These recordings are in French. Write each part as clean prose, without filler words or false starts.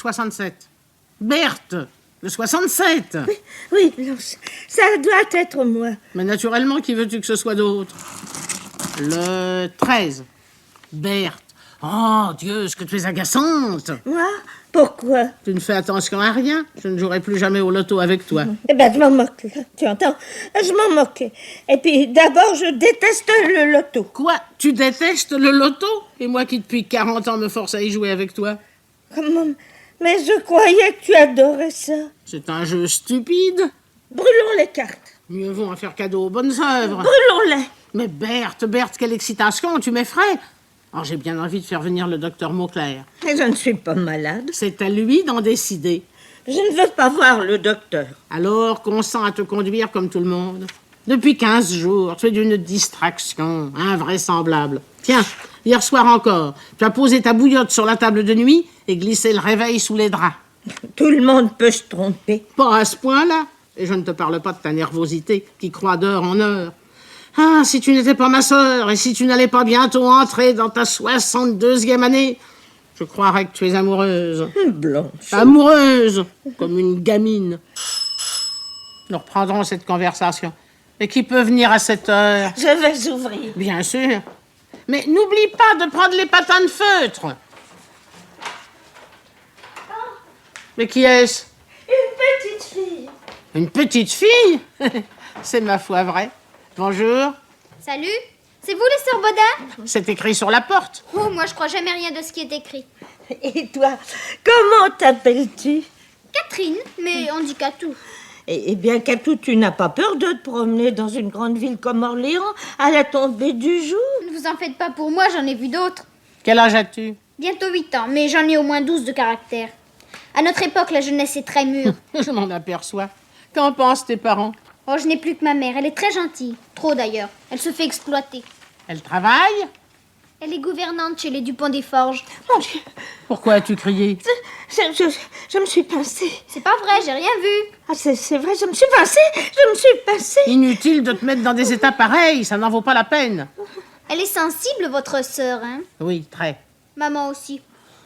67. Berthe, le 67. Oui, Blanche, ça doit être moi. Mais naturellement, qui veux-tu que ce soit d'autre? Le 13. Berthe. Oh, Dieu, ce que tu es agaçante. Moi? Pourquoi? Tu ne fais attention à rien. Je ne jouerai plus jamais au loto avec toi. Eh ben, je m'en moque, là. Tu entends? Je m'en moque. Et puis, d'abord, je déteste le loto. Quoi? Tu détestes le loto? Et moi qui, depuis 40 ans, me force à y jouer avec toi? Comment? Mais je croyais que tu adorais ça. C'est un jeu stupide. Brûlons les cartes. Mieux vaut en faire cadeau aux bonnes œuvres. Brûlons-les. Mais Berthe, quelle excitation, tu m'effraies. Alors j'ai bien envie de faire venir le docteur Mauclair. Mais je ne suis pas malade. C'est à lui d'en décider. Je ne veux pas voir le docteur. Alors consens à te conduire comme tout le monde. Depuis 15 jours, tu es d'une distraction invraisemblable. Tiens, hier soir encore, tu as posé ta bouillotte sur la table de nuit et glissé le réveil sous les draps. Tout le monde peut se tromper. Pas à ce point-là. Et je ne te parle pas de ta nervosité qui croît d'heure en heure. Ah, si tu n'étais pas ma sœur et si tu n'allais pas bientôt entrer dans ta 62e année, je croirais que tu es amoureuse. Blanche. Amoureuse, comme une gamine. Nous reprendrons cette conversation. Et qui peut venir à cette heure? Je vais ouvrir. Bien sûr. Mais n'oublie pas de prendre les patins de feutre. Mais qui est-ce? Une petite fille. Une petite fille? C'est ma foi vrai. Bonjour. Salut, c'est vous les sœurs Baudin? C'est écrit sur la porte. Oh, moi je crois jamais rien de ce qui est écrit. Et toi, comment t'appelles-tu? Catherine, mais on dit Catou. Eh bien, Catou, tu n'as pas peur de te promener dans une grande ville comme Orléans à la tombée du jour? Ne vous en faites pas pour moi, j'en ai vu d'autres. Quel âge as-tu? Bientôt 8 ans, mais j'en ai au moins 12 de caractère. À notre époque, la jeunesse est très mûre. Je m'en aperçois. Qu'en pensent tes parents? Oh, je n'ai plus que ma mère, elle est très gentille. Trop d'ailleurs, elle se fait exploiter. Elle travaille? Elle est gouvernante chez les Dupont des Forges. Mon Dieu, Pourquoi as-tu crié? je me suis pincée. C'est pas vrai, j'ai rien vu. Ah, c'est vrai, je me suis pincée. Je me suis pincée. Inutile de te mettre dans des états pareils, ça n'en vaut pas la peine. Elle est sensible, votre sœur, hein? Oui, très. Maman aussi.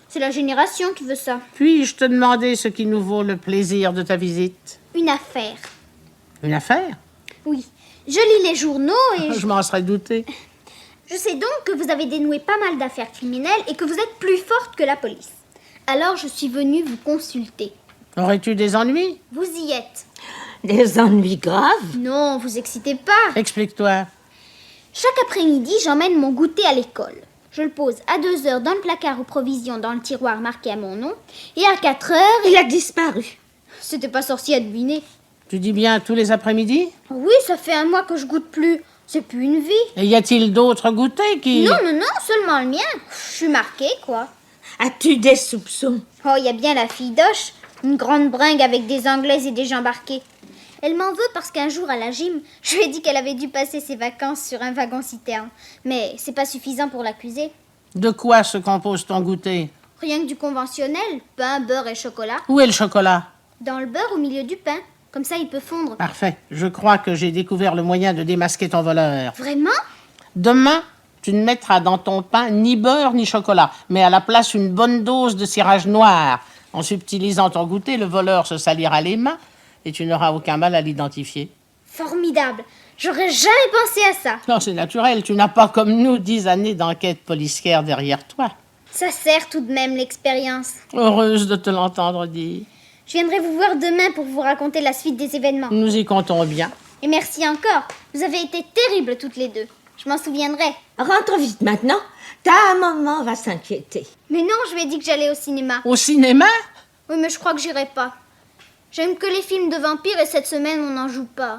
C'est la génération qui veut ça. Puis-je te demander ce qui nous vaut le plaisir de ta visite? Une affaire. Une affaire? Oui. Je lis les journaux et Je m'en serais douté. je sais donc que vous avez dénoué pas mal d'affaires criminelles et que vous êtes plus forte que la police. Alors je suis venue vous consulter. Aurais-tu des ennuis? Vous y êtes. Des ennuis graves? Non, vous excitez pas. Explique-toi. Chaque après-midi, j'emmène mon goûter à l'école. Je le pose à 2 heures dans le placard aux provisions dans le tiroir marqué à mon nom. Et à 4 heures, Il a disparu. C'était pas sorcier à deviner. Tu dis bien tous les après-midi? Oui, ça fait 1 mois que je goûte plus. C'est plus une vie. Et y a-t-il d'autres goûters qui... Non, seulement le mien. Je suis marquée, quoi. As-tu des soupçons? Oh, il y a bien la fille d'Oche, une grande bringue avec des Anglaises et des gens embarqués. Elle m'en veut parce qu'un jour à la gym, je lui ai dit qu'elle avait dû passer ses vacances sur un wagon-citerne. Mais c'est pas suffisant pour l'accuser. De quoi se compose ton goûter? Rien que du conventionnel, pain, beurre et chocolat. Où est le chocolat? Dans le beurre au milieu du pain. Comme ça, il peut fondre. Parfait. Je crois que j'ai découvert le moyen de démasquer ton voleur. Vraiment? Demain, tu ne mettras dans ton pain ni beurre ni chocolat, mais à la place une bonne dose de cirage noir. En subtilisant ton goûter, le voleur se salira les mains et tu n'auras aucun mal à l'identifier. Formidable. J'aurais jamais pensé à ça. Non, c'est naturel. Tu n'as pas comme nous 10 années d'enquête policière derrière toi. Ça sert tout de même l'expérience. Heureuse de te l'entendre dire. Je viendrai vous voir demain pour vous raconter la suite des événements. Nous y comptons bien. Et merci encore. Vous avez été terribles toutes les deux. Je m'en souviendrai. Rentre vite maintenant. Ta maman va s'inquiéter. Mais non, je lui ai dit que j'allais au cinéma. Au cinéma? Oui, mais je crois que j'irai pas. J'aime que les films de vampires et cette semaine, on n'en joue pas.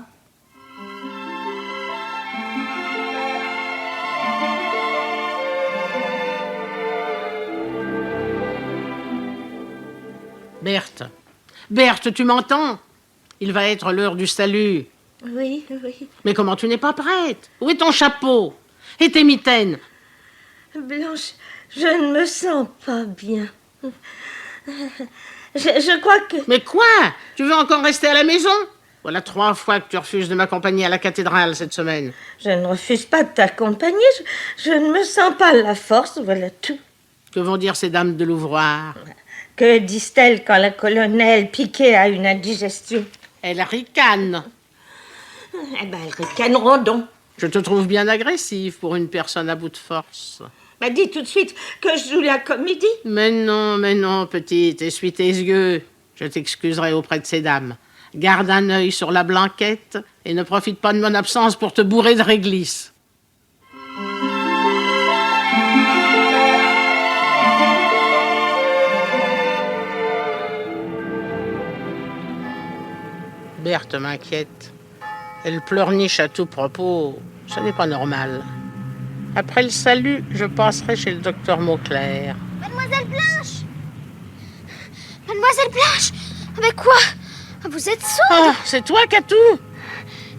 Berthe, tu m'entends? Il va être l'heure du salut. Oui. Mais comment tu n'es pas prête? Où est ton chapeau? Et tes mitaines? Blanche, je ne me sens pas bien. Je crois que... Mais quoi? Tu veux encore rester à la maison? Voilà 3 fois que tu refuses de m'accompagner à la cathédrale cette semaine. Je ne refuse pas de t'accompagner. Je ne me sens pas la force, voilà tout. Que vont dire ces dames de l'ouvroir? Que disent-elles quand la colonelle Piquet a une indigestion? Elle ricane. Eh ben, elles ricaneront donc. Je te trouve bien agressive pour une personne à bout de force. Bah, dis tout de suite que je joue la comédie. Mais non, petite, essuie tes yeux. Je t'excuserai auprès de ces dames. Garde un œil sur la Blanquette et ne profite pas de mon absence pour te bourrer de réglisse. Berthe m'inquiète. Elle pleurniche à tout propos. Ce n'est pas normal. Après le salut, je passerai chez le docteur Mauclair. Mademoiselle Blanche! Mademoiselle Blanche! Avec quoi? Vous êtes sourde? Ah, c'est toi, Catou?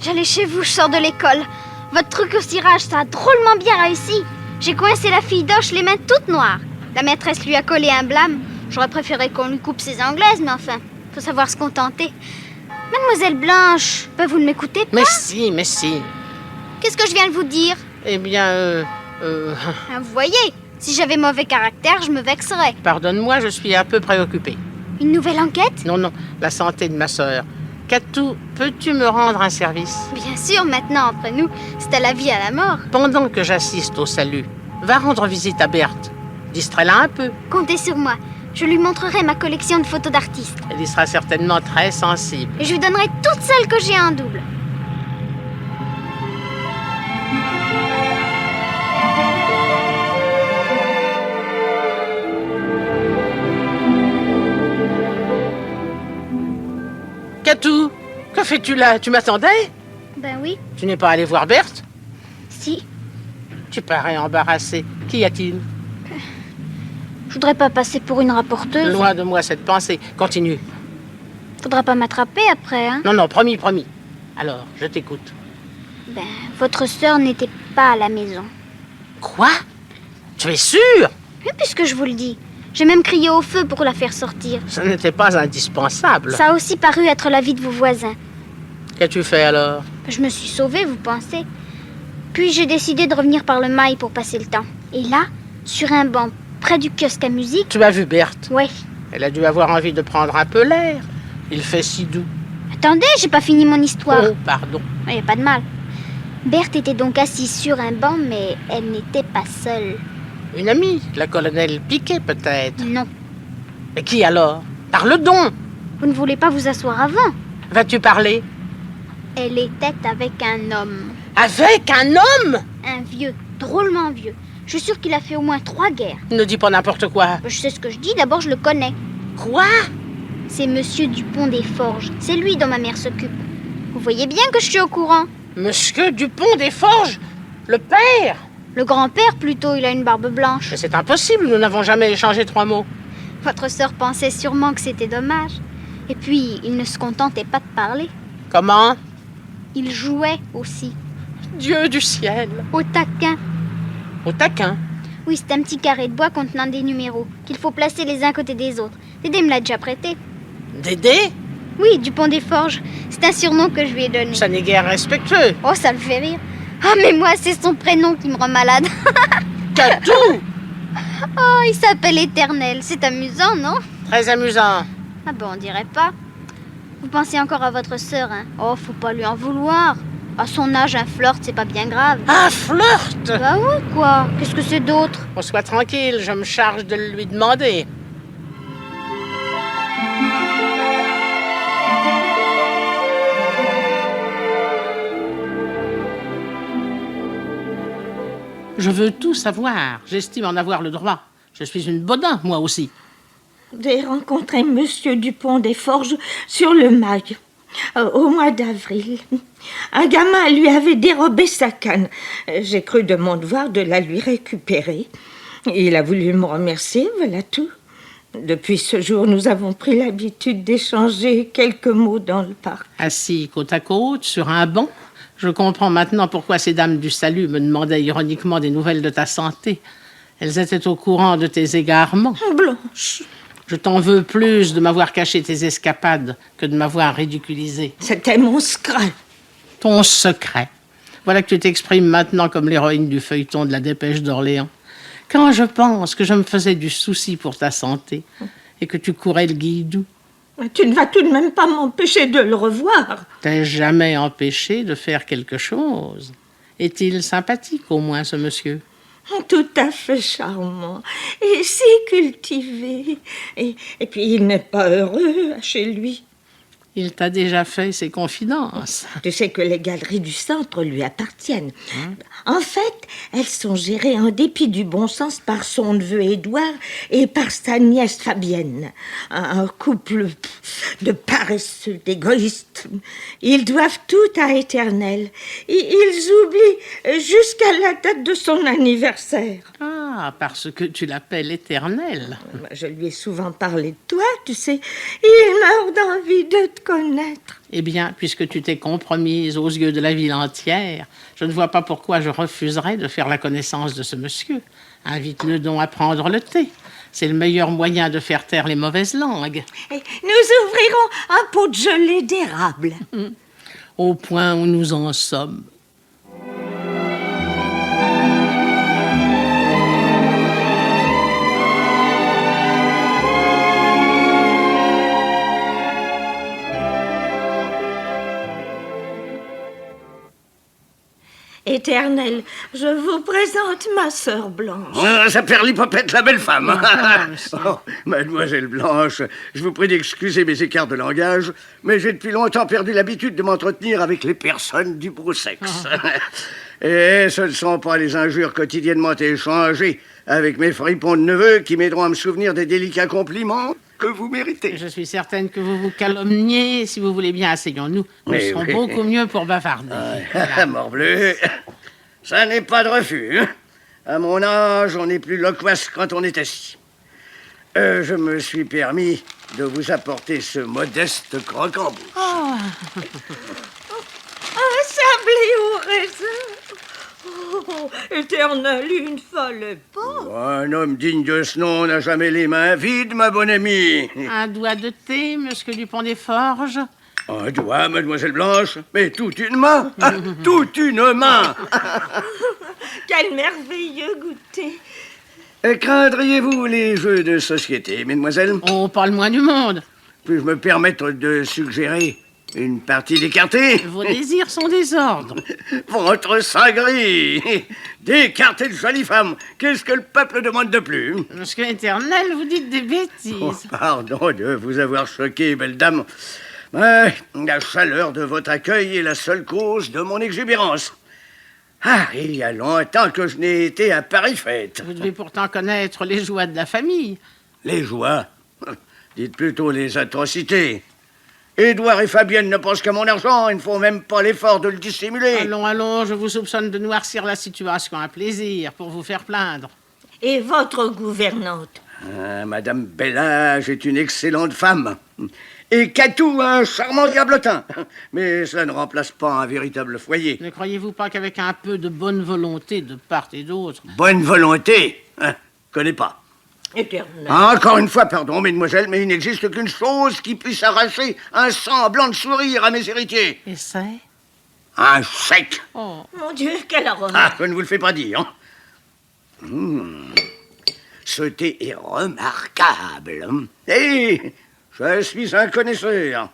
J'allais chez vous, je sors de l'école. Votre truc au cirage, ça a drôlement bien réussi. J'ai coincé la fille d'Oche les mains toutes noires. La maîtresse lui a collé un blâme. J'aurais préféré qu'on lui coupe ses anglaises, mais enfin, faut savoir se contenter. Mademoiselle Blanche, vous ne m'écoutez pas? Mais si. Qu'est-ce que je viens de vous dire? Eh bien, Vous voyez, si j'avais mauvais caractère, je me vexerais. pardonne-moi, je suis un peu préoccupé. Une nouvelle enquête? Non, la santé de ma sœur. Catou, peux-tu me rendre un service? Bien sûr, maintenant, entre nous, c'est à la vie, à la mort. Pendant que j'assiste au salut, va rendre visite à Berthe. Distrais-la un peu. Comptez sur moi. Je lui montrerai ma collection de photos d'artistes. Elle y sera certainement très sensible. Et je lui donnerai toutes celles que j'ai en double. Catou, que fais-tu là? Tu m'attendais? Ben oui, Tu n'es pas allé voir Berthe? si. Tu parais embarrassé. Qu'y a-t-il? Je voudrais pas passer pour une rapporteuse. Loin de moi cette pensée. Continue. Faudra pas m'attraper après, hein. Non, promis. Alors, je t'écoute. Ben, votre sœur n'était pas à la maison. Quoi? Tu es sûr? Oui, puisque je vous le dis. J'ai même crié au feu pour la faire sortir. Ce n'était pas indispensable. Ça a aussi paru être l'avis de vos voisins. Qu'as-tu fait alors? Je me suis sauvée, vous pensez? Puis j'ai décidé de revenir par le mail pour passer le temps. Et là, sur un banc, près du kiosque à musique... Tu as vu Berthe? Ouais. Elle a dû avoir envie de prendre un peu l'air. Il fait si doux. Attendez, j'ai pas fini mon histoire. Oh, pardon. Il a pas de mal. Berthe était donc assise sur un banc, mais elle n'était pas seule. Une amie, la colonelle Piquet peut-être. Non. Mais qui alors? Parle donc! Vous ne voulez pas vous asseoir avant? Vas-tu parler? Elle était avec un homme. Avec un homme? Un vieux, drôlement vieux. Je suis sûre qu'il a fait au moins 3 guerres. Ne dis pas n'importe quoi. Je sais ce que je dis, d'abord je le connais. Quoi? C'est Monsieur Dupont des Forges. C'est lui dont ma mère s'occupe. Vous voyez bien que je suis au courant. Monsieur Dupont des Forges? Le père? Le grand-père, plutôt, il a une barbe blanche. Mais c'est impossible, nous n'avons jamais échangé 3 mots. Votre sœur pensait sûrement que c'était dommage. Et puis, il ne se contentait pas de parler. Comment? Il jouait aussi. Dieu du ciel! Au taquin. Au taquin. Oui, c'est un petit carré de bois contenant des numéros qu'il faut placer les uns à côté des autres. Dédé me l'a déjà prêté. Dédé? Oui, Dupont des Forges. C'est un surnom que je lui ai donné. Ça n'est guère respectueux. Oh, ça me fait rire. Ah, mais moi, c'est son prénom qui me rend malade. Catou! Oh, il s'appelle Éternel. C'est amusant, non? Très amusant. Ah bon, on dirait pas. Vous pensez encore à votre sœur, hein? Oh, faut pas lui en vouloir. À son âge, un flirt, c'est pas bien grave. Un flirt! Bah oui, quoi. Qu'est-ce que c'est d'autre? On soit tranquille, je me charge de lui demander. Je veux tout savoir. J'estime en avoir le droit. Je suis une bodin, moi aussi. J'ai rencontré Monsieur Dupont des Forges sur le mail, au mois d'avril. Un gamin lui avait dérobé sa canne. J'ai cru de mon devoir de la lui récupérer. Il a voulu me remercier, voilà tout. Depuis ce jour, nous avons pris l'habitude d'échanger quelques mots dans le parc. Assis côte à côte, sur un banc, je comprends maintenant pourquoi ces dames du salut me demandaient ironiquement des nouvelles de ta santé. Elles étaient au courant de tes égarements. Blanche, Je t'en veux plus de m'avoir caché tes escapades que de m'avoir ridiculisé. c'était mon secret. Ton secret. Voilà que tu t'exprimes maintenant comme l'héroïne du feuilleton de la Dépêche d'Orléans. Quand je pense que je me faisais du souci pour ta santé, et que tu courais le guidou. Tu ne vas tout de même pas m'empêcher de le revoir. T'es jamais empêché de faire quelque chose. Est-il sympathique au moins, ce monsieur? Tout à fait charmant et si cultivé. Et puis il n'est pas heureux chez lui. Il t'a déjà fait ses confidences. Tu sais que les galeries du centre lui appartiennent. En fait, elles sont gérées en dépit du bon sens par son neveu Édouard et par sa nièce Fabienne. Un couple de paresseux, d'égoïstes. Ils doivent tout à Éternel. Ils oublient jusqu'à la date de son anniversaire. Ah, parce que tu l'appelles Éternel. Je lui ai souvent parlé de toi, tu sais. Il meurt d'envie de te connaître. Eh bien, puisque tu t'es compromise aux yeux de la ville entière, je ne vois pas pourquoi je refuserais de faire la connaissance de ce monsieur. Invite-le donc à prendre le thé. C'est le meilleur moyen de faire taire les mauvaises langues. Et nous ouvrirons un pot de gelée d'érable. Au point où nous en sommes. Éternel, je vous présente ma sœur Blanche. Ça perd l'hypopète, la belle femme. monsieur. Oh, Mademoiselle Blanche, je vous prie d'excuser mes écarts de langage, mais j'ai depuis longtemps perdu l'habitude de m'entretenir avec les personnes du beau sexe. Et ce ne sont pas les injures quotidiennement échangées avec mes fripons de neveux qui m'aideront à me souvenir des délicats compliments que vous méritez. Je suis certaine que vous vous calomniez. Si vous voulez bien, asseyons-nous. Nous Mais serons oui. beaucoup mieux pour bavarder. Morbleu, ça n'est pas de refus. Hein. À mon âge, on n'est plus loquace quand on est assis. Je me suis permis de vous apporter ce modeste croque-en-bouche. Un sablé au raisin. Oh, Éternel, une folle époque. Un homme digne de ce nom n'a jamais les mains vides, ma bonne amie. Un doigt de thé, monsieur Dupont des Forges. Un doigt, mademoiselle Blanche, mais toute une main. Toute une main. Quel merveilleux goûter. Craindriez-vous les jeux de société, mesdemoiselles? Oh, pas le moins du monde. Puis-je me permettre de suggérer une partie d'écarté? Vos désirs sont des ordres. Votre sein gris. D'écarter de jolies femmes. Qu'est-ce que le peuple demande de plus? Monsieur Éternel, vous dites des bêtises. Oh, pardon de vous avoir choqué, belle dame. Ouais, la chaleur de votre accueil est la seule cause de mon exubérance. Ah, il y a longtemps que je n'ai été à Paris-Fête. Vous devez pourtant connaître les joies de la famille. Les joies? Dites plutôt les atrocités. Édouard et Fabienne ne pensent qu'à mon argent, ils ne font même pas l'effort de le dissimuler. Allons, je vous soupçonne de noircir la situation à plaisir pour vous faire plaindre. Et votre gouvernante? Madame Bellage est une excellente femme. Et Catou, un charmant diablotin. Mais cela ne remplace pas un véritable foyer. Ne croyez-vous pas qu'avec un peu de bonne volonté de part et d'autre... Bonne volonté, connais pas. Éternel. Encore une fois, pardon, mesdemoiselles, mais il n'existe qu'une chose qui puisse arracher un semblant de sourire à mes héritiers. Et c'est... Un chèque. Oh, Mon Dieu, quelle horreur. Ah, je ne vous le fais pas dire. Ce thé est remarquable. Et je suis un connaisseur.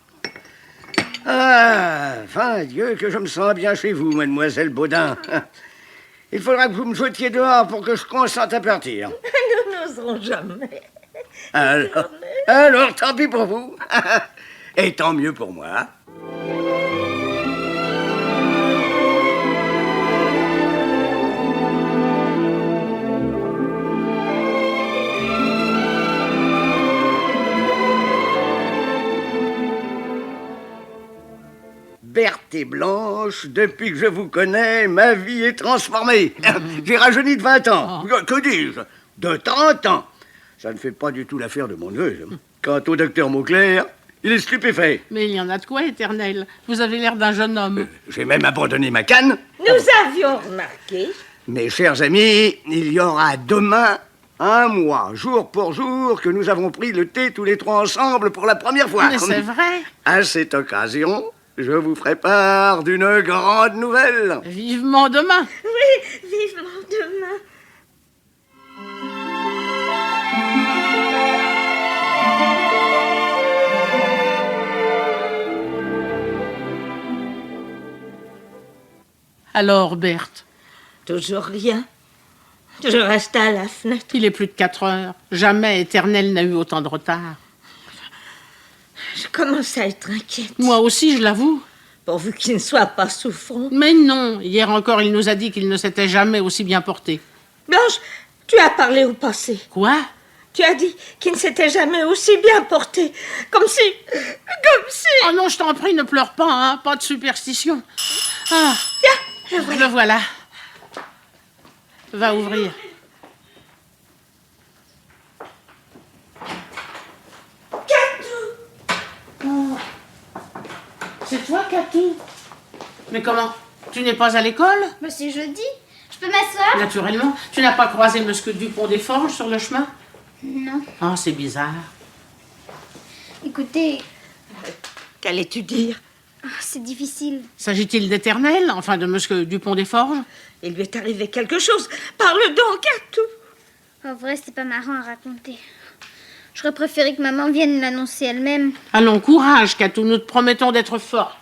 Ah, fin Dieu, que je me sens bien chez vous, mademoiselle Baudin. Il faudra que vous me jetiez dehors pour que je consente à partir. Nous n'oserons jamais. Alors, tant pis pour vous. Et tant mieux pour moi. Berthe et Blanche, depuis que je vous connais, ma vie est transformée. J'ai rajeuni de 20 ans. Que dis-je? De 30 ans. Ça ne fait pas du tout l'affaire de mon neveu. Quant au docteur Mauclair, il est stupéfait. mais il y en a de quoi, Éternel. Vous avez l'air d'un jeune homme. J'ai même abandonné ma canne. Nous avions remarqué. Mes chers amis, il y aura demain un mois, jour pour jour, que nous avons pris le thé tous les trois ensemble pour la première fois. Mais c'est vrai. À cette occasion, je vous ferai part d'une grande nouvelle. Vivement demain. Oui, vivement demain. Alors, Berthe, Toujours rien. Je reste à la fenêtre. il est plus de 4 heures. Jamais Éternel n'a eu autant de retard. Je commence à être inquiète. Moi aussi, je l'avoue. Pourvu qu'il ne soit pas souffrant. Mais non, hier encore, il nous a dit qu'il ne s'était jamais aussi bien porté. Blanche, tu as parlé au passé. Quoi? Tu as dit qu'il ne s'était jamais aussi bien porté. Comme si... Oh non, je t'en prie, ne pleure pas, hein. Pas de superstition. Ah, Tiens, le voilà. Va ouvrir. Oh. C'est toi, Catou? Mais comment? Tu n'es pas à l'école? Mais c'est jeudi. Je peux m'asseoir? Naturellement. Tu n'as pas croisé Monsieur Dupont des Forges sur le chemin? Non. Oh, c'est bizarre. Écoutez, qu'allais-tu dire? c'est difficile. S'agit-il d'Éternel, enfin de Monsieur Dupont des Forges? Il lui est arrivé quelque chose. Parle donc à tout. En vrai, c'est pas marrant à raconter. J'aurais préféré que maman vienne l'annoncer elle-même. Allons, courage, Catou, nous te promettons d'être forte.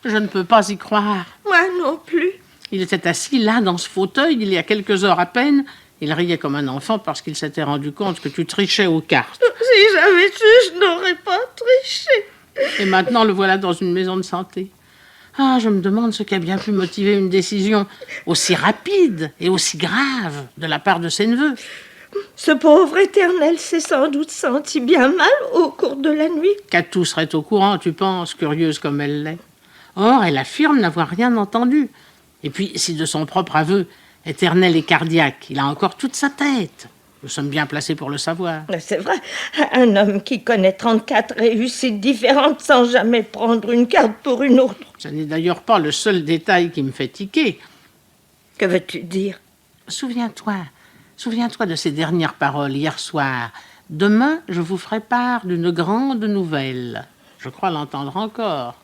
Je ne peux pas y croire. Moi non plus. Il était assis là, dans ce fauteuil, il y a quelques heures à peine. Il riait comme un enfant parce qu'il s'était rendu compte que tu trichais aux cartes. Si j'avais su, je n'aurais pas triché. Et maintenant, le voilà dans une maison de santé. Ah, je me demande ce qui a bien pu motiver une décision aussi rapide et aussi grave de la part de ses neveux. Ce pauvre Éternel s'est sans doute senti bien mal au cours de la nuit. Catou serait au courant, tu penses, curieuse comme elle l'est. Or, elle affirme n'avoir rien entendu. Et puis, si de son propre aveu, Éternel est cardiaque, il a encore toute sa tête. Nous sommes bien placés pour le savoir. C'est vrai, un homme qui connaît 34 réussites différentes sans jamais prendre une carte pour une autre. Ce n'est d'ailleurs pas le seul détail qui me fait tiquer. Que veux-tu dire? Souviens-toi de ces dernières paroles hier soir. Demain, je vous ferai part d'une grande nouvelle. Je crois l'entendre encore.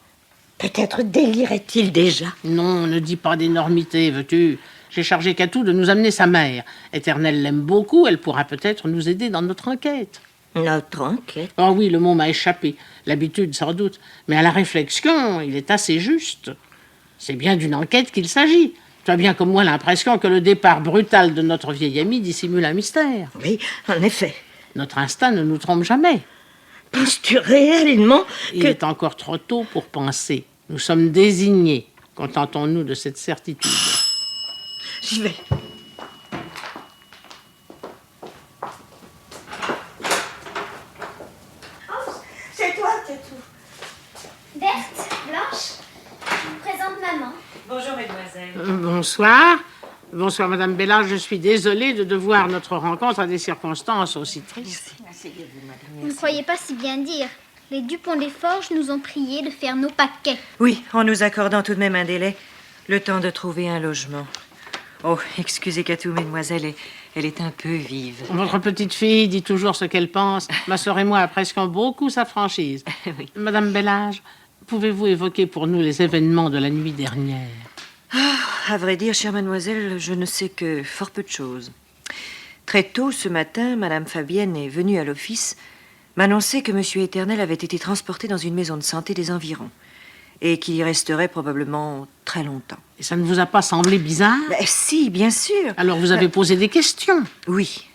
Peut-être délirait-il déjà. Non, ne dis pas d'énormité, veux-tu? J'ai chargé Catou de nous amener sa mère. Éternel l'aime beaucoup, elle pourra peut-être nous aider dans notre enquête. Notre enquête? Oh oui, le mot m'a échappé. L'habitude, sans doute. Mais à la réflexion, il est assez juste. C'est bien d'une enquête qu'il s'agit. Tu as bien comme moi l'impression que le départ brutal de notre vieil ami dissimule un mystère. Oui, en effet. Notre instinct ne nous trompe jamais. Penses-tu réellement Il que... est encore trop tôt pour penser. Nous sommes désignés. Contentons-nous de cette certitude. J'y vais. C'est toi, Catou. Berthe, Blanche, je vous présente maman. Bonjour, mesdemoiselles. Bonsoir. Bonsoir, Madame Bellard. Je suis désolée de devoir notre rencontre à des circonstances aussi tristes. Asseyez-vous, madame. Vous ne croyez pas si bien dire. Les Dupont des Forges nous ont priés de faire nos paquets. Oui, en nous accordant tout de même un délai, le temps de trouver un logement. Oh, excusez Catou, mesdemoiselles, elle est un peu vive. Votre petite fille dit toujours ce qu'elle pense. Ma sœur et moi apprécions beaucoup sa franchise. Oui. Madame Bellage, pouvez-vous évoquer pour nous les événements de la nuit dernière? À vrai dire, chère mademoiselle, je ne sais que fort peu de choses. Très tôt ce matin, madame Fabienne est venue à l'office m'annoncer que monsieur Éternel avait été transporté dans une maison de santé des environs et qu'il y resterait probablement très longtemps. Et ça ne vous a pas semblé bizarre? Si, bien sûr. Alors vous avez posé des questions? Oui,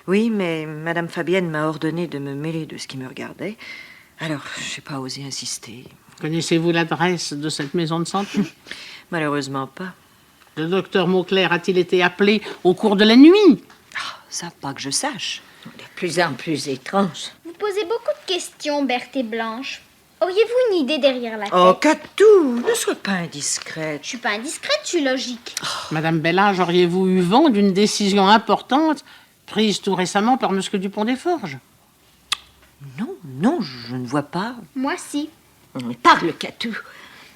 mais madame Fabienne m'a ordonné de me mêler de ce qui me regardait. Alors, je n'ai pas osé insister. Connaissez-vous l'adresse de cette maison de santé? Malheureusement pas. Le docteur Mauclair a-t-il été appelé au cours de la nuit? Ça, pas que je sache. De plus en plus étrange. Vous posez beaucoup de questions, Berthe et Blanche. Auriez-vous une idée derrière la tête? Oh, Catou, ne sois pas indiscrète. Je suis pas indiscrète, je suis logique. Madame Bellage, auriez-vous eu vent d'une décision importante prise tout récemment par Monsieur Dupont des Forges? Non, je ne vois pas. Moi, si. Mais parle, Catou.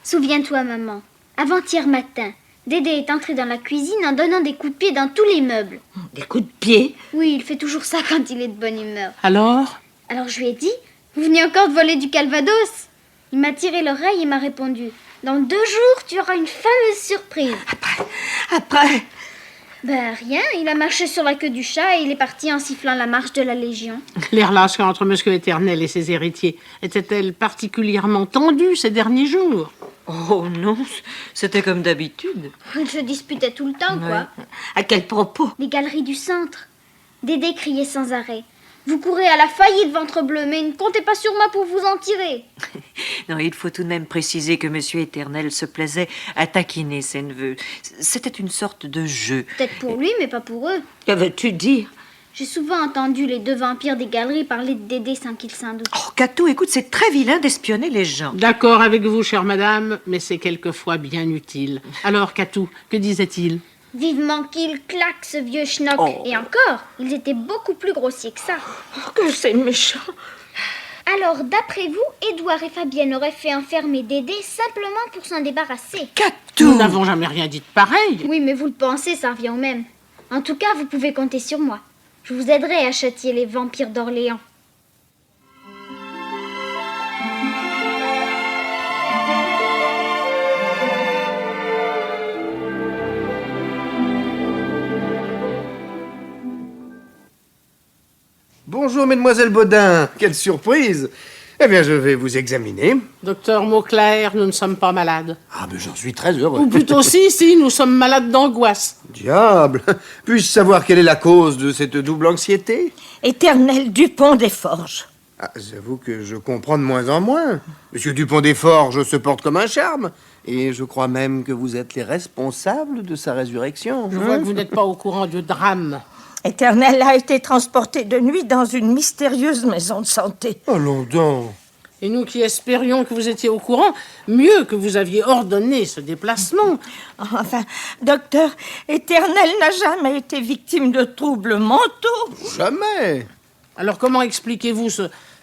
Souviens-toi, maman. Avant-hier matin, Dédé est entré dans la cuisine en donnant des coups de pied dans tous les meubles. Des coups de pied? Oui, il fait toujours ça quand il est de bonne humeur. Alors? Alors je lui ai dit, vous venez encore de voler du calvados? Il m'a tiré l'oreille et m'a répondu, Dans 2 jours, tu auras une fameuse surprise. Après, Ben rien, il a marché sur la queue du chat et il est parti en sifflant la marche de la Légion. Les relations entre Monsieur Éternel et ses héritiers étaient-elles particulièrement tendues ces derniers jours? Oh non, c'était comme d'habitude. Ils se disputaient tout le temps, quoi. à quel propos? Les galeries du centre. Dédé criait sans arrêt. Vous courez à la faillite, ventre bleu, mais ne comptez pas sur moi pour vous en tirer. Non, il faut tout de même préciser que Monsieur Éternel se plaisait à taquiner ses neveux. C'était une sorte de jeu. Peut-être pour lui, mais pas pour eux. Que veux-tu dire? J'ai souvent entendu les 2 vampires des galeries parler de Dédé sans qu'ils s'en doutent. Oh, Cato, écoute, c'est très vilain d'espionner les gens. D'accord avec vous, chère madame, mais c'est quelquefois bien utile. Alors, Catou, que disait-il? Vivement qu'il claque, ce vieux schnock. Oh. Et encore, ils étaient beaucoup plus grossiers que ça. Oh, que c'est méchant. Alors, d'après vous, Édouard et Fabienne auraient fait enfermer Dédé simplement pour s'en débarrasser. Nous n'avons jamais rien dit de pareil. Oui, mais vous le pensez, ça revient au même. En tout cas, vous pouvez compter sur moi. Je vous aiderai à châtier les vampires d'Orléans. Bonjour, mesdemoiselles Baudin. Quelle surprise. Eh bien, je vais vous examiner. Docteur Mauclair, nous ne sommes pas malades. Ah, mais j'en suis très heureux. Ou plutôt si, nous sommes malades d'angoisse. Diable. Puis-je savoir quelle est la cause de cette double anxiété? Éternel Dupont des Forges. Ah, j'avoue que je comprends de moins en moins. Monsieur Dupont des Forges se porte comme un charme. Et je crois même que vous êtes les responsables de sa résurrection. Je vois que vous n'êtes pas au courant du drame. Éternel a été transporté de nuit dans une mystérieuse maison de santé. Allons donc. Et nous qui espérions que vous étiez au courant, mieux que vous aviez ordonné ce déplacement. Enfin, docteur, Éternel n'a jamais été victime de troubles mentaux. Jamais. Alors comment expliquez-vous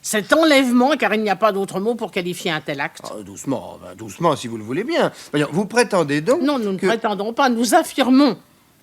cet enlèvement, car il n'y a pas d'autre mot pour qualifier un tel acte? Ah, doucement, doucement si vous le voulez bien. Voyons, vous prétendez donc Non, nous ne que... prétendons pas, nous affirmons.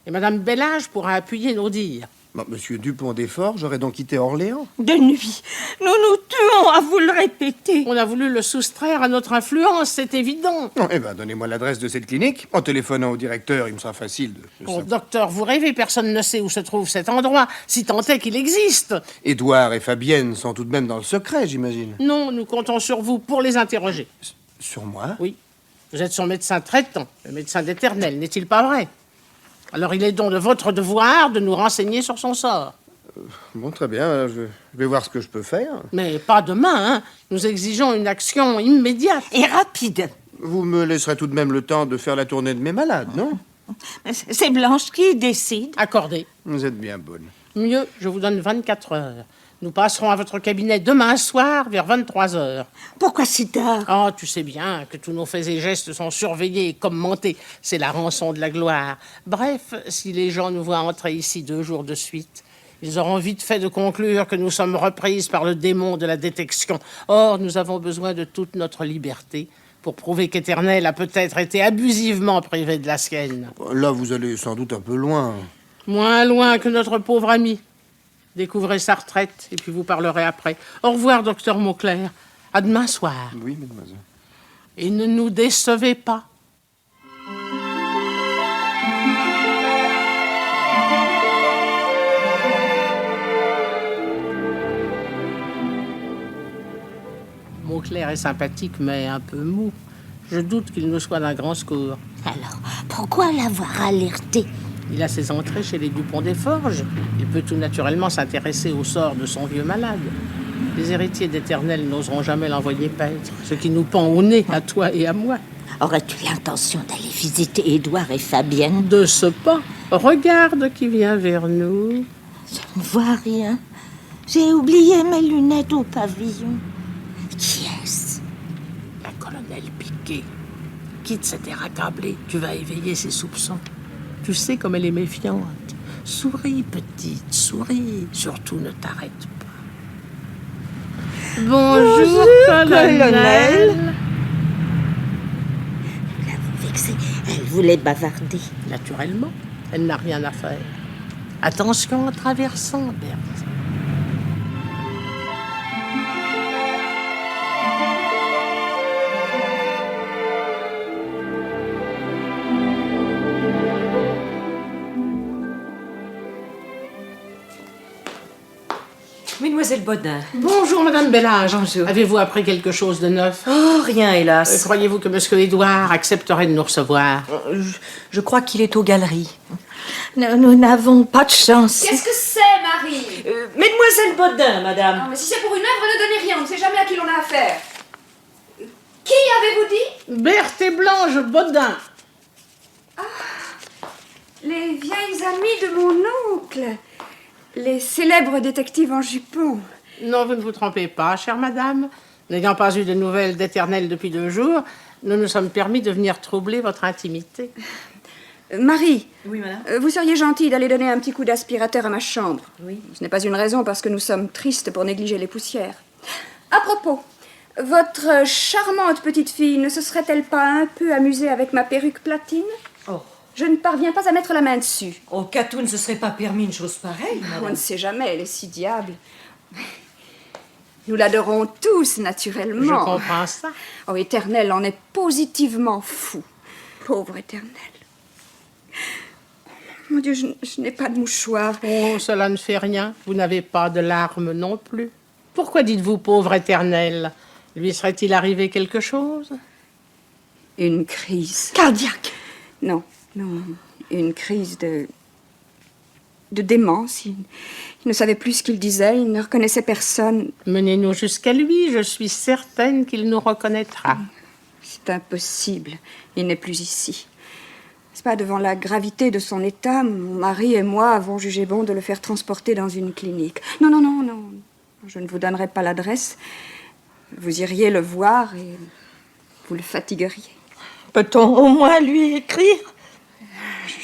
Et Madame Bellage pourra appuyer nos dires. Bon, Monsieur Dupont des Forges aurait donc quitté Orléans? De nuit, nous nous tuons à vous le répéter. On a voulu le soustraire à notre influence, c'est évident. Oh, eh bien, donnez-moi l'adresse de cette clinique. En téléphonant au directeur, il me sera facile de... Oh, docteur, vous rêvez, personne ne sait où se trouve cet endroit, si tant est qu'il existe. Édouard et Fabienne sont tout de même dans le secret, j'imagine. Non, nous comptons sur vous pour les interroger. Sur moi? Oui, vous êtes son médecin traitant, le médecin d'Éternel, n'est-il pas vrai? Alors il est donc de votre devoir de nous renseigner sur son sort. Bon, très bien, je vais voir ce que je peux faire. Mais pas demain, hein. Nous exigeons une action immédiate. Et rapide. Vous me laisserez tout de même le temps de faire la tournée de mes malades, non? C'est Blanche qui décide. Accordé. Vous êtes bien bonne. Mieux, je vous donne 24 heures. Nous passerons à votre cabinet demain soir vers 23 heures. Pourquoi si tard? Oh, tu sais bien que tous nos faits et gestes sont surveillés et commentés. C'est la rançon de la gloire. Bref, si les gens nous voient entrer ici 2 jours de suite, ils auront vite fait de conclure que nous sommes reprises par le démon de la détection. Or, nous avons besoin de toute notre liberté pour prouver qu'Éternel a peut-être été abusivement privé de la sienne. Là, vous allez sans doute un peu loin. Moins loin que notre pauvre ami. Découvrez sa retraite et puis vous parlerez après. Au revoir, docteur Mauclair. À demain soir. Oui, mademoiselle. Et ne nous décevez pas. Mauclair est sympathique, mais un peu mou. Je doute qu'il nous soit d'un grand secours. Alors, pourquoi l'avoir alerté? Il a ses entrées chez les Dupont des Forges. Il peut tout naturellement s'intéresser au sort de son vieux malade. Les héritiers d'Éternel n'oseront jamais l'envoyer paître, ce qui nous pend au nez, à toi et à moi. Aurais-tu l'intention d'aller visiter Édouard et Fabienne? De ce pas, regarde qui vient vers nous. Je ne vois rien. J'ai oublié mes lunettes au pavillon. Qui est-ce? La colonelle Piquet. Quitte cet air accablé, tu vas éveiller ses soupçons. Tu sais comme elle est méfiante. Souris, petite, souris. Surtout ne t'arrête pas. Bonjour, colonel. Là, vous vexez. Elle voulait bavarder. Naturellement, elle n'a rien à faire. Attention en traversant, Berthe. mademoiselle Bodin. Bonjour, Madame Bellage. Bonjour. Avez-vous appris quelque chose de neuf? Oh, rien, hélas. Croyez-vous que Monsieur Édouard accepterait de nous recevoir? Je crois qu'il est aux galeries. Nous n'avons pas de chance. Qu'est-ce que c'est, Marie? Mademoiselle Bodin, madame. Non, mais si c'est pour une œuvre, ne donnez rien, on ne sait jamais à qui l'on a affaire. Qui avez-vous dit? Berthe et Blanche Bodin. Les vieilles amies de mon oncle. Les célèbres détectives en jupon. Non, vous ne vous trompez pas, chère madame. N'ayant pas eu de nouvelles d'Éternel depuis 2 jours, nous nous sommes permis de venir troubler votre intimité. Marie, Oui, madame. vous seriez gentille d'aller donner un petit coup d'aspirateur à ma chambre. Oui. Ce n'est pas une raison parce que nous sommes tristes pour négliger les poussières. À propos, votre charmante petite fille ne se serait-elle pas un peu amusée avec ma perruque platine? Oh. Je ne parviens pas à mettre la main dessus. Au Catou ne se serait pas permis une chose pareille, On madame. ne sait jamais, elle est si diable. Nous l'adorons tous, Je naturellement. comprends ça. Oh, Éternel en est positivement fou. Pauvre Éternel. Mon Dieu, je n'ai pas de mouchoir. Oh, cela ne fait rien. Vous n'avez pas de larmes non plus. Pourquoi dites-vous pauvre Éternel? Lui serait-il arrivé quelque chose? Une crise. Cardiaque. Non, une crise de démence. Il ne savait plus ce qu'il disait, il ne reconnaissait personne. Menez-nous jusqu'à lui, je suis certaine qu'il nous reconnaîtra. C'est impossible, il n'est plus ici. N'est-ce pas, devant la gravité de son état, mon mari et moi avons jugé bon de le faire transporter dans une clinique. Non, je ne vous donnerai pas l'adresse. Vous iriez le voir et vous le fatigueriez. Peut-on au moins lui écrire?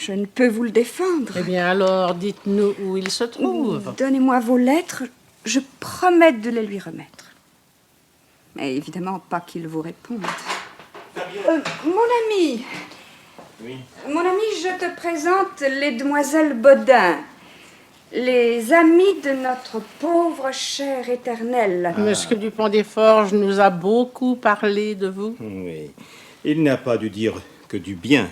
Je ne peux vous le défendre. Eh bien alors, dites-nous où il se trouve. Donnez-moi vos lettres, je promets de les lui remettre. Mais évidemment pas qu'il vous réponde. Mon ami. Oui. Mon ami, je te présente les demoiselles Bodin, les amies de notre pauvre cher Éternel. Monsieur Dupont des Forges nous a beaucoup parlé de vous. Oui. Il n'a pas dû dire que du bien.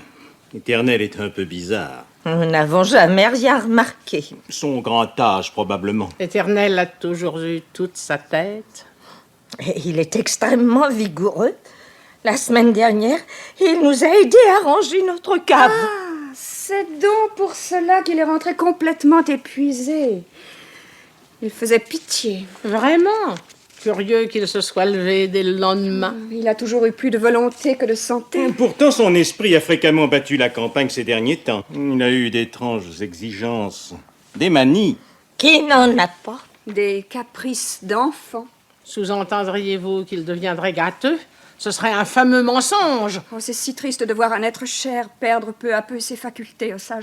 Éternel est un peu bizarre. Nous n'avons jamais rien remarqué. Son grand âge, probablement. Éternel a toujours eu toute sa tête. Et il est extrêmement vigoureux. La semaine dernière, il nous a aidés à ranger notre cave. C'est donc pour cela qu'il est rentré complètement épuisé. Il faisait pitié. Vraiment? Curieux qu'il se soit levé dès le lendemain. Il a toujours eu plus de volonté que de santé. Pourtant, son esprit a fréquemment battu la campagne ces derniers temps. Il a eu d'étranges exigences, des manies. Qui n'en a pas? Des caprices d'enfant. Sous-entendriez-vous qu'il deviendrait gâteux? Ce serait un fameux mensonge. Oh, c'est si triste de voir un être cher perdre peu à peu ses facultés. Oh, ça,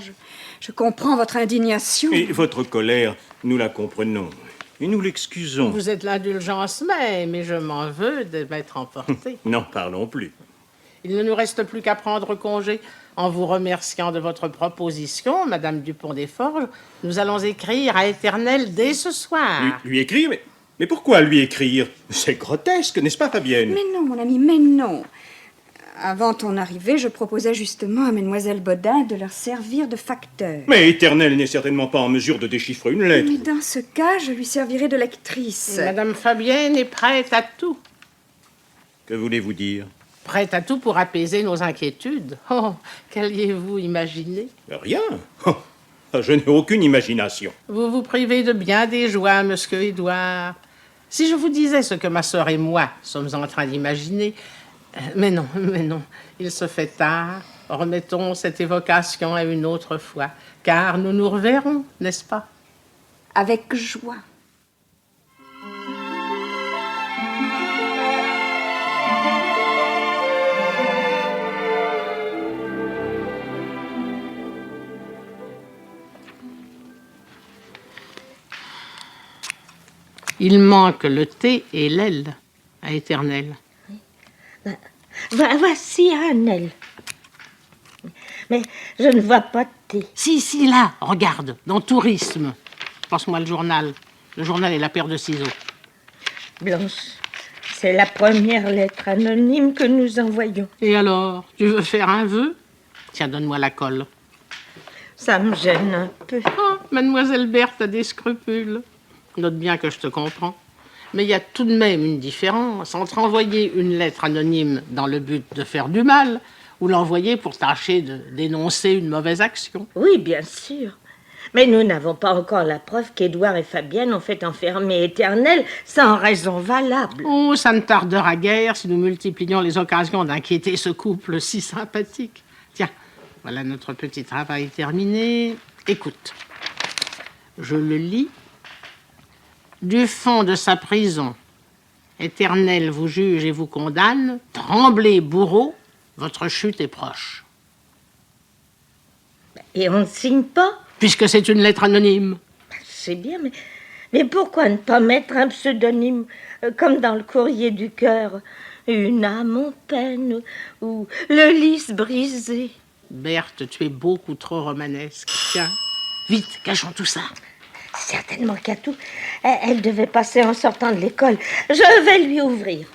je comprends votre indignation. Et votre colère, nous la comprenons. Et nous l'excusons. Vous êtes l'indulgence mais je m'en veux de m'être emporté. N'en parlons plus. Il ne nous reste plus qu'à prendre congé. En vous remerciant de votre proposition, Madame Dupont des Forges, nous allons écrire à Éternel dès ce soir. Lui écrire? Mais pourquoi lui écrire? C'est grotesque, n'est-ce pas, Fabienne? Mais non, mon ami, mais non. Avant ton arrivée, je proposais justement à Mademoiselle Bodin de leur servir de facteur. Mais Éternel n'est certainement pas en mesure de déchiffrer une lettre. Mais dans ce cas, je lui servirai de lectrice. Madame Fabienne est prête à tout. Que voulez-vous dire? Prête à tout pour apaiser nos inquiétudes. Oh, qu'alliez-vous imaginer? Rien. Oh, je n'ai aucune imagination. Vous vous privez de bien des joies, monsieur Édouard. Si je vous disais ce que ma sœur et moi sommes en train d'imaginer... Mais non, il se fait tard. Remettons cette évocation à une autre fois, car nous nous reverrons, n'est-ce pas? Avec joie. Il manque le thé et l'aile à Éternel. Voici Annelle. Mais je ne vois pas de thé. Si, là, regarde, dans Tourisme. Passe-moi le journal. Le journal et la paire de ciseaux. Blanche, c'est la première lettre anonyme que nous envoyons. Et alors, tu veux faire un vœu? Tiens, donne-moi la colle. Ça me gêne un peu. Oh, Mademoiselle Berthe a des scrupules. Note bien que je te comprends. Mais il y a tout de même une différence entre envoyer une lettre anonyme dans le but de faire du mal ou l'envoyer pour tâcher de dénoncer une mauvaise action. Oui, bien sûr. Mais nous n'avons pas encore la preuve qu'Édouard et Fabienne ont fait enfermer Éternel sans raison valable. Oh, ça ne tardera guère si nous multiplions les occasions d'inquiéter ce couple si sympathique. Tiens, voilà notre petit travail terminé. Écoute, je le lis. Du fond de sa prison, Éternel vous juge et vous condamne. Tremblez, bourreau, votre chute est proche. Et on ne signe pas? Puisque c'est une lettre anonyme. C'est bien, mais pourquoi ne pas mettre un pseudonyme, comme dans le courrier du cœur? Une âme en peine, ou le lys brisé. Berthe, tu es beaucoup trop romanesque. Tiens, vite, cachons tout ça. Certainement Catou, elle devait passer en sortant de l'école. Je vais lui ouvrir.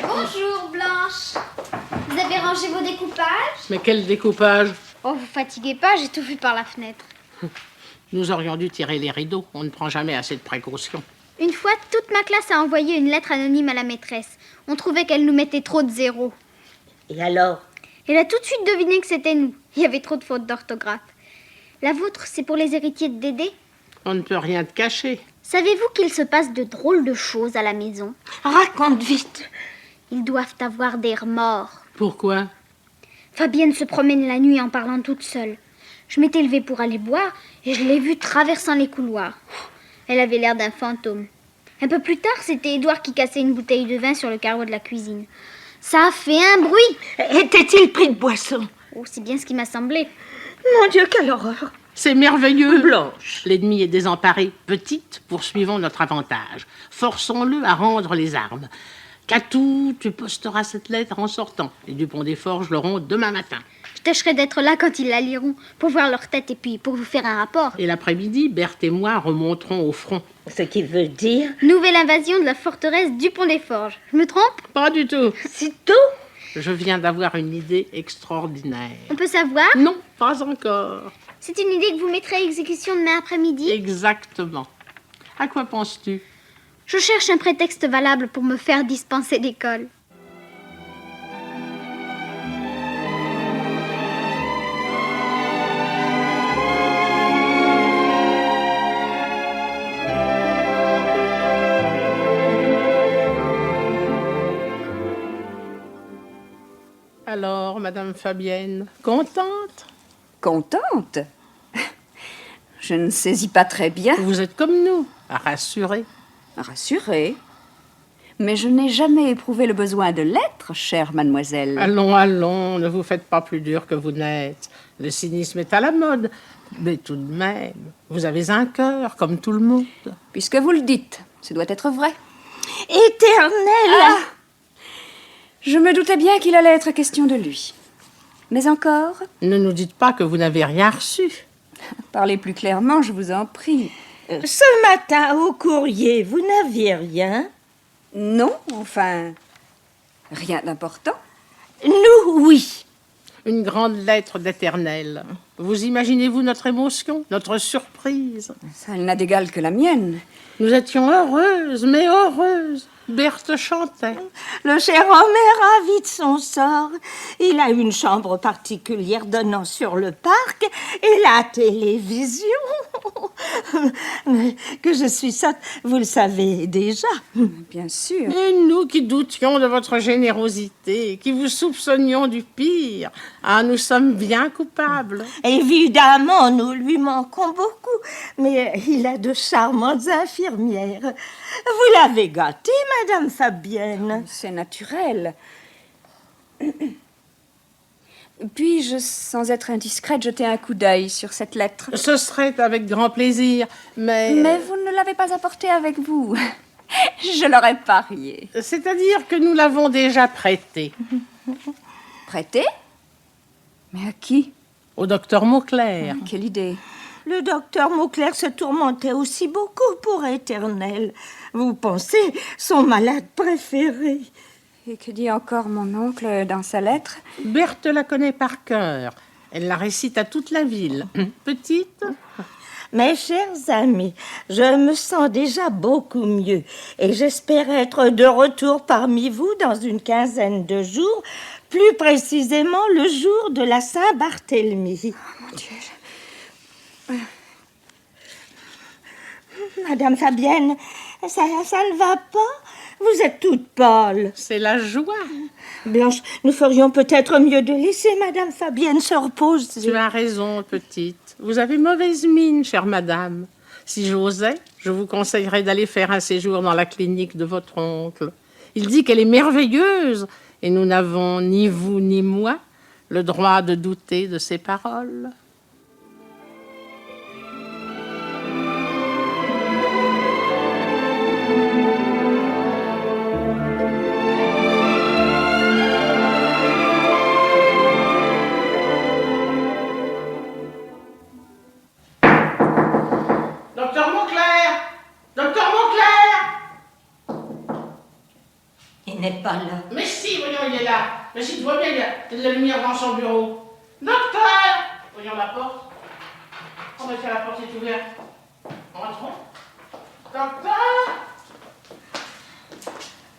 Bonjour, Blanche. Vous avez rangé vos découpages? Mais quel découpage! Oh, vous fatiguez pas, j'ai tout vu par la fenêtre. Nous aurions dû tirer les rideaux. On ne prend jamais assez de précautions. Une fois, toute ma classe a envoyé une lettre anonyme à la maîtresse. On trouvait qu'elle nous mettait trop de zéros. Et alors? Elle a tout de suite deviné que c'était nous. Il y avait trop de fautes d'orthographe. La vôtre, c'est pour les héritiers de Dédé? On ne peut rien te cacher. Savez-vous qu'il se passe de drôles de choses à la maison? Raconte vite. Ils doivent avoir des remords. Pourquoi? Fabienne se promène la nuit en parlant toute seule. Je m'étais levée pour aller boire et je l'ai vue traversant les couloirs. Elle avait l'air d'un fantôme. Un peu plus tard, c'était Édouard qui cassait une bouteille de vin sur le carreau de la cuisine. Ça a fait un bruit. Était-il pris de boisson? Oh, c'est bien ce qui m'a semblé. Mon Dieu, quelle horreur. C'est merveilleux. Blanche. L'ennemi est désemparé. Petite, poursuivons notre avantage. Forçons-le à rendre les armes. Catou, tu posteras cette lettre en sortant. Les Dupont des Forges l'auront demain matin. Je tâcherai d'être là quand ils la liront, pour voir leur tête et puis pour vous faire un rapport. Et l'après-midi, Berthe et moi remonterons au front. Ce qui veut dire? Nouvelle invasion de la forteresse Dupont des Forges. Je me trompe? Pas du tout. C'est tout? Je viens d'avoir une idée extraordinaire. On peut savoir? Non, pas encore. C'est une idée que vous mettrez à exécution demain après-midi? Exactement. À quoi penses-tu? Je cherche un prétexte valable pour me faire dispenser d'école. Alors, Madame Fabienne, contente? Contente? Je ne saisis pas très bien. Vous êtes comme nous, rassurée. Rassurée. Mais je n'ai jamais éprouvé le besoin de l'être, chère mademoiselle. Allons, allons, ne vous faites pas plus dur que vous n'êtes. Le cynisme est à la mode. Mais tout de même, vous avez un cœur, comme tout le monde. Puisque vous le dites, ce doit être vrai. Éternel! Ah! Je me doutais bien qu'il allait être question de lui. Mais encore, Ne nous dites pas que vous n'avez rien reçu. parlez plus clairement, je vous en prie. Ce matin, au courrier, vous n'aviez rien? Non, enfin, rien d'important. Nous, oui. Une grande lettre d'Éternel. Vous imaginez-vous notre émotion, notre surprise? Ça, elle n'a d'égal que la mienne. Nous étions heureuses, mais heureuses. Berthe chantait. Le cher homme est ravi de son sort. Il a une chambre particulière donnant sur le parc et la télévision. Mais que je suis sotte, vous le savez déjà. Bien sûr. Et nous qui doutions de votre générosité, qui vous soupçonnions du pire, ah, nous sommes bien coupables. Évidemment, nous lui manquons beaucoup, mais il a de charmantes infirmières. Vous l'avez gâté, Madame Fabienne. C'est naturel. Puis-je, sans être indiscrète, jeter un coup d'œil sur cette lettre? Ce serait avec grand plaisir, mais... Mais vous ne l'avez pas apportée avec vous. Je l'aurais parié. C'est-à-dire que nous l'avons déjà prêtée. Prêtée? Mais à qui? Au docteur Mauclair. Quelle idée. Le docteur Mauclair se tourmentait aussi beaucoup pour Éternel. Vous pensez, son malade préféré. Et que dit encore mon oncle dans sa lettre? Berthe la connaît par cœur. Elle la récite à toute la ville. Petite? Mes chers amis, je me sens déjà beaucoup mieux et j'espère être de retour parmi vous dans une quinzaine de jours, plus précisément le jour de la Saint-Barthélemy. Mon Dieu, Madame Fabienne, ça ne va pas? Vous êtes toute pâle. C'est la joie. Blanche, nous ferions peut-être mieux de laisser Madame Fabienne se reposer. Tu as raison, petite. Vous avez mauvaise mine, chère madame. Si j'osais, je vous conseillerais d'aller faire un séjour dans la clinique de votre oncle. Il dit qu'elle est merveilleuse, et nous n'avons, ni vous ni moi, le droit de douter de ses paroles. Docteur Montclair! Docteur Montclair! Il n'est pas là. Mais si, voyons, il est là. Mais si, tu vois bien, il y a de la lumière dans son bureau. Docteur! Voyons la porte. On va faire la porte est ouverte. Entrons. Docteur!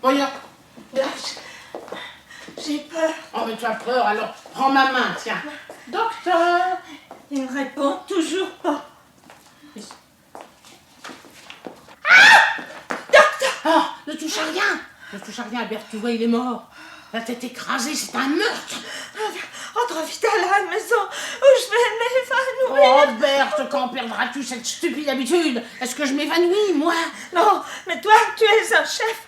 Voyons. J'ai peur. Oh, mais tu as peur, alors prends ma main, tiens. Docteur! Il ne répond toujours pas. Oh, ne touche à rien! Ne touche à rien, Berthoud, il est mort. La tête écrasée, c'est un meurtre. Entre vite à la maison où je vais m'évanouir. Oh, Berthe, quand perdras-tu cette stupide habitude? Est-ce que je m'évanouis, moi? Non, mais toi, tu es un chef.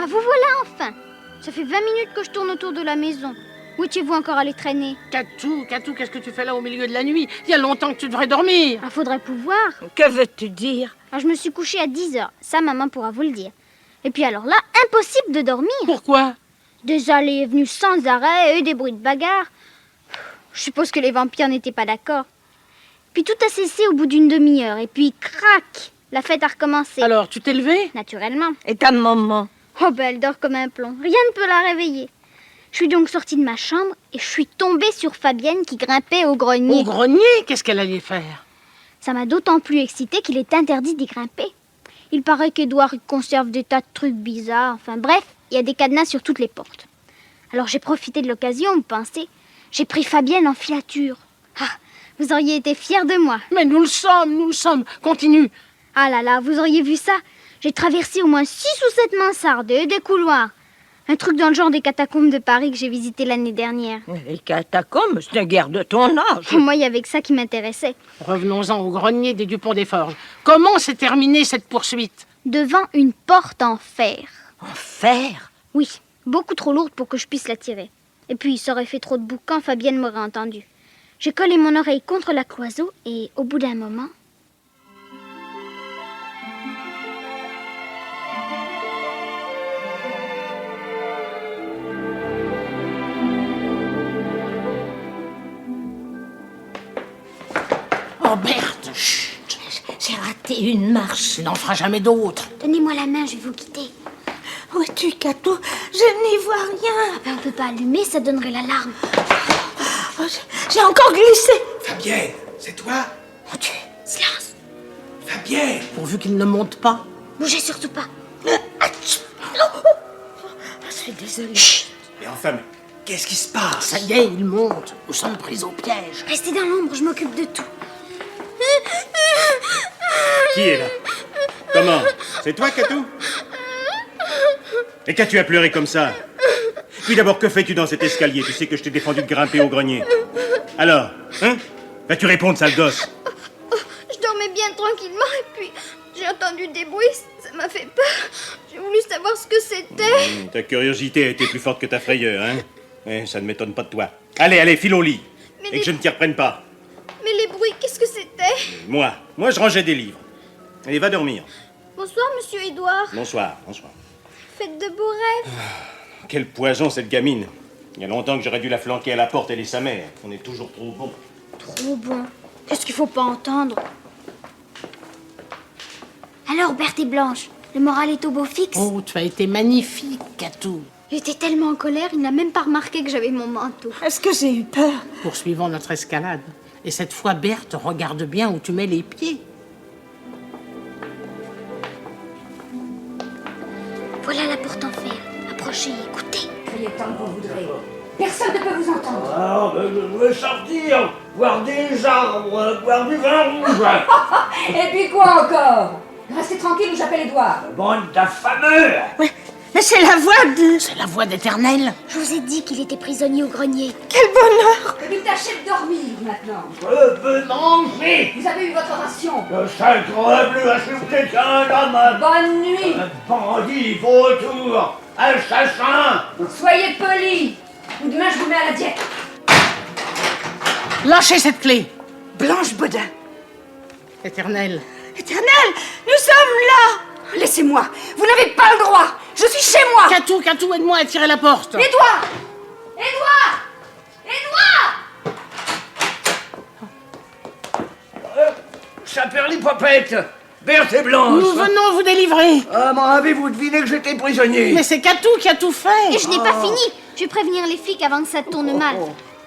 Ah, vous voilà enfin. Ça fait 20 minutes que je tourne autour de la maison. Où étiez-vous encore allé traîner? Catou, qu'est-ce que tu fais là au milieu de la nuit? Il y a longtemps que tu devrais dormir. Ah, faudrait pouvoir. Que veux-tu dire? Ah, je me suis couchée à 10h. Ça, maman pourra vous le dire. Et puis alors là, impossible de dormir. Pourquoi? Des allées et venues sans arrêt et des bruits de bagarre. Je suppose que les vampires n'étaient pas d'accord. Puis tout a cessé au bout d'une demi-heure. Et puis, crac, la fête a recommencé. Alors, tu t'es levé? Naturellement. Et ta maman? Oh, ben, elle dort comme un plomb. Rien ne peut la réveiller. Je suis donc sortie de ma chambre et je suis tombée sur Fabienne qui grimpait au grenier. Au grenier? Qu'est-ce qu'elle allait faire? Ça m'a d'autant plus excitée qu'il est interdit d'y grimper. Il paraît qu'Édouard y conserve des tas de trucs bizarres. Enfin bref, il y a des cadenas sur toutes les portes. Alors j'ai profité de l'occasion, vous pensez. J'ai pris Fabienne en filature. Ah, vous auriez été fiers de moi. Mais nous le sommes. Continue. Ah là là, vous auriez vu ça. J'ai traversé au moins 6 ou 7 mansardes et des couloirs. Un truc dans le genre des catacombes de Paris que j'ai visité l'année dernière. Les catacombes, c'est guère de ton âge. Moi, il y avait que ça qui m'intéressait. Revenons-en au grenier des Dupont des Forges. Comment s'est terminée cette poursuite? Devant une porte en fer. En fer? Oui, beaucoup trop lourde pour que je puisse la tirer. Et puis, ça aurait fait trop de boucan, Fabienne m'aurait entendu. J'ai collé mon oreille contre la cloison et, au bout d'un moment... Oh, Berthe, chut. J'ai raté une marche. Tu n'en feras jamais d'autres. Donnez-moi la main, je vais vous quitter. Où es-tu, Catou? Je n'y vois rien. Ah ben, on peut pas allumer, ça donnerait l'alarme. Oh, j'ai encore glissé. Fabienne, c'est toi? Mon Dieu, silence. Fabienne! Pourvu qu'il ne monte pas. Bougez surtout pas. Je suis désolée. Mais enfin, mais qu'est-ce qui se passe? Ça y est, il monte. Nous sommes pris au piège. Restez dans l'ombre, je m'occupe de tout. Qui est là? Comment? C'est toi, Catou? Et qu'as-tu à pleurer comme ça? Puis d'abord, que fais-tu dans cet escalier? Tu sais que je t'ai défendu de grimper au grenier. Alors, hein? Vas-tu répondre, sale gosse? Je dormais bien tranquillement et puis j'ai entendu des bruits, ça m'a fait peur. J'ai voulu savoir ce que c'était. Ta curiosité a été plus forte que ta frayeur, hein? Eh, ça ne m'étonne pas de toi. Allez, file au lit. Mais Et que je ne t'y reprenne pas. Mais les bruits, qu'est-ce que c'était? Moi, je rangeais des livres. Allez, va dormir. Bonsoir, monsieur Édouard. Bonsoir. Faites de beaux rêves. Quel poison, cette gamine. Il y a longtemps que j'aurais dû la flanquer à la porte, elle et sa mère. On est toujours trop bons. Trop bon. Qu'est-ce qu'il faut pas entendre? Alors, Berthe et Blanche, le moral est au beau fixe? Oh, tu as été magnifique, Catou. Il était tellement en colère, il n'a même pas remarqué que j'avais mon manteau. Est-ce que j'ai eu peur? Poursuivons notre escalade. Et cette fois, Berthe, regarde bien où tu mets les pieds. Voilà la porte en fer. Approchez, écoutez. Criez tant que vous voudrez. Personne ne peut vous entendre. Ah, ben, je veux sortir, voir des arbres, boire du vin rouge. Et puis quoi encore? Restez tranquille ou j'appelle Édouard. Bande d'affameux. Mais c'est la voix de... C'est la voix d'Éternel. Je vous ai dit qu'il était prisonnier au grenier. Quel bonheur! Et puis tâchez de dormir maintenant. Je veux manger. Vous avez eu votre ration. Le sacre bleu a soufflé qu'un homme. Bonne nuit. Un bandit, vautour, assassin. Soyez polis. Ou demain je vous mets à la diète. Lâchez cette clé. Blanche Baudin. Éternel. Éternel, nous sommes là! Laissez-moi. Vous n'avez pas le droit. Je suis chez moi. Catou, aide-moi à tirer la porte. Édouard. Édouard. Édouard. Saperlipopette, Berthe et Blanche. Nous venons vous délivrer. Ah, m'en avez-vous deviné que j'étais prisonnier? Mais c'est Catou qui a tout fait. Et je n'ai pas fini. Je vais prévenir les flics avant que ça tourne mal.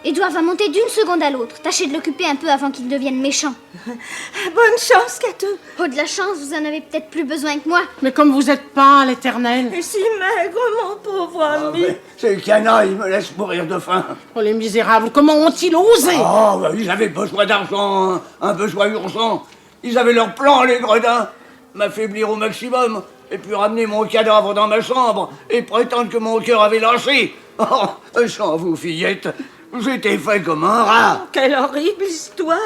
Édouard va monter d'une seconde à l'autre. Tâchez de l'occuper un peu avant qu'il devienne méchant. Bonne chance, Catou. Oh, de la chance, vous en avez peut-être plus besoin que moi. Mais comme vous êtes pas l'Éternel. Et si maigre, mon pauvre ami. Mais ces canailles me laissent mourir de faim. Oh, les misérables, comment ont-ils osé? Oh, ben, ils avaient besoin d'argent, hein, un besoin urgent. Ils avaient leur plan, les gredins. M'affaiblir au maximum, et puis ramener mon cadavre dans ma chambre, et prétendre que mon cœur avait lâché. Oh, sans vous, fillette, j'étais fait comme un rat. Quelle horrible histoire.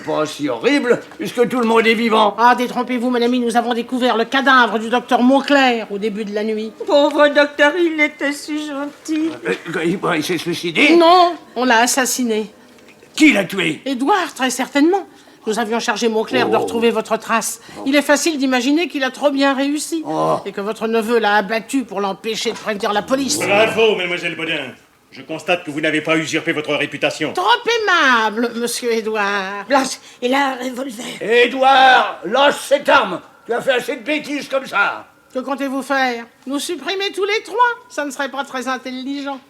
Pas si horrible, puisque tout le monde est vivant. Ah, détrompez-vous, mon ami, nous avons découvert le cadavre du docteur Mauclair au début de la nuit. Pauvre docteur, il était si gentil. Il s'est suicidé? Non, on l'a assassiné. Qui l'a tué? Édouard, très certainement. Nous avions chargé Mauclair de retrouver votre trace. Il est facile d'imaginer qu'il a trop bien réussi. Et que votre neveu l'a abattu pour l'empêcher de prévenir la police. Bravo, mademoiselle Baudin. Je constate que vous n'avez pas usurpé votre réputation. Trop aimable, monsieur Édouard. Blanche, il a un revolver. Édouard, lâche cette arme. Tu as fait assez de bêtises comme ça. Que comptez-vous faire? Nous supprimer tous les trois? Ça ne serait pas très intelligent.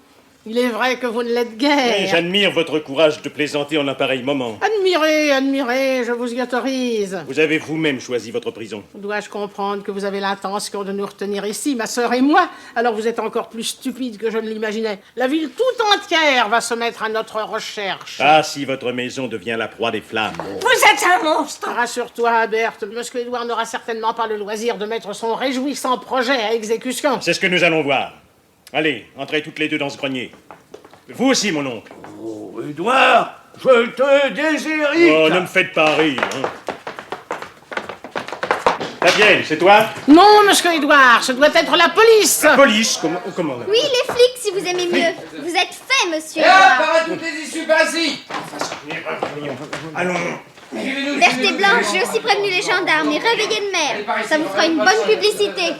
Il est vrai que vous ne l'êtes Mais guère. j'admire votre courage de plaisanter en un pareil moment. Admirez, je vous y autorise. Vous avez vous-même choisi votre prison. Dois-je comprendre que vous avez l'intention de nous retenir ici, ma sœur et moi? Alors vous êtes encore plus stupide que je ne l'imaginais. La ville tout entière va se mettre à notre recherche. Ah, si votre maison devient la proie des flammes. Vous êtes un monstre. Rassure-toi, Berthe, monsieur Édouard n'aura certainement pas le loisir de mettre son réjouissant projet à exécution. C'est ce que nous allons voir. Allez, entrez toutes les deux dans ce grenier. Vous aussi, mon oncle. Oh, Édouard, je te déshérite. Oh, ne me faites pas rire. Hein. Fabienne, c'est toi? Non, monsieur Édouard, ce doit être la police. La police? Comment Oui, les flics, si vous aimez mieux. Vous êtes fait, monsieur Et hop, Édouard. arrête toutes les issues basiques. Allons. Berthe et Blanche, j'ai aussi prévenu les gendarmes et réveillé de mer. Ça vous fera une bonne publicité.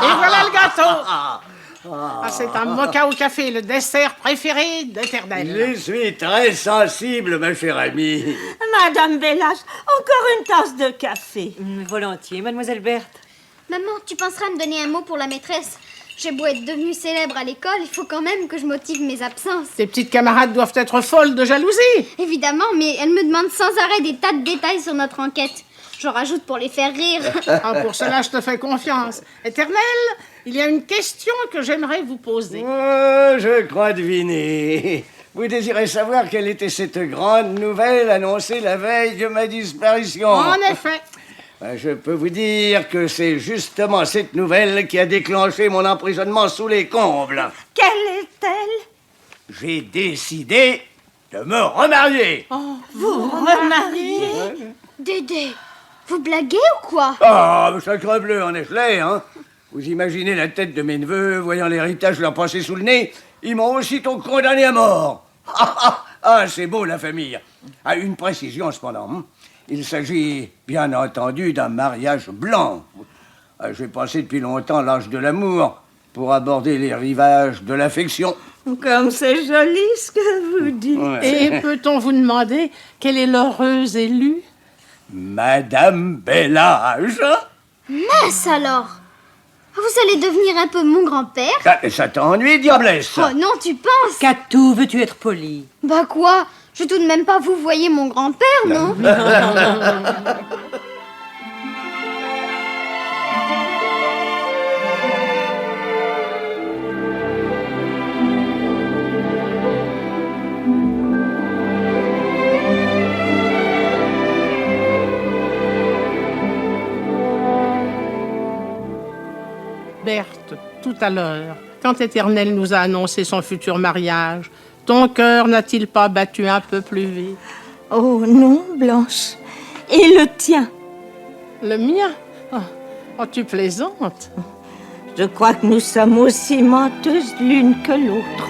Et voilà le gâteau. Ah, c'est un mocha au café, le dessert préféré d'Éternel. Je suis très sensible, ma chère amie. Madame Bellas, encore une tasse de café. Volontiers, mademoiselle Berthe. Maman, tu penseras à me donner un mot pour la maîtresse? J'ai beau être devenue célèbre à l'école, il faut quand même que je motive mes absences. Tes petites camarades doivent être folles de jalousie. Évidemment, mais elle me demande sans arrêt des tas de détails sur notre enquête. J'en rajoute pour les faire rire. Ah, pour cela, je te fais confiance. Éternel, il y a une question que j'aimerais vous poser. Oh, je crois deviner. Vous désirez savoir quelle était cette grande nouvelle annoncée la veille de ma disparition? En effet. Ben, je peux vous dire que c'est justement cette nouvelle qui a déclenché mon emprisonnement sous les combles. Quelle est-elle? J'ai décidé de me remarier. Vous remariez? Dédé, Vous blaguez ou quoi? Ah, sacre bleu, en effet, hein. Vous imaginez la tête de mes neveux, voyant l'héritage leur passer sous le nez, ils m'ont aussitôt condamné à mort. Ah, c'est beau, la famille. Ah, une précision, cependant. Hein. Il s'agit, bien entendu, d'un mariage blanc. Ah, j'ai passé depuis longtemps l'âge de l'amour pour aborder les rivages de l'affection. Comme c'est joli ce que vous dites. Ouais. Et peut-on vous demander quelle est l'heureuse élue? Madame Bellage. Mince alors! Vous allez devenir un peu mon grand-père? Ça t'ennuie, diablesse? Oh non, tu penses? Catou, veux-tu être poli? Bah quoi? Je vais tout de même pas vous voyez mon grand-père, non? Berthe, tout à l'heure, quand Éternel nous a annoncé son futur mariage, ton cœur n'a-t-il pas battu un peu plus vite? Oh non, Blanche. Et le tien? Le mien? Oh, tu plaisantes. Je crois que nous sommes aussi menteuses l'une que l'autre.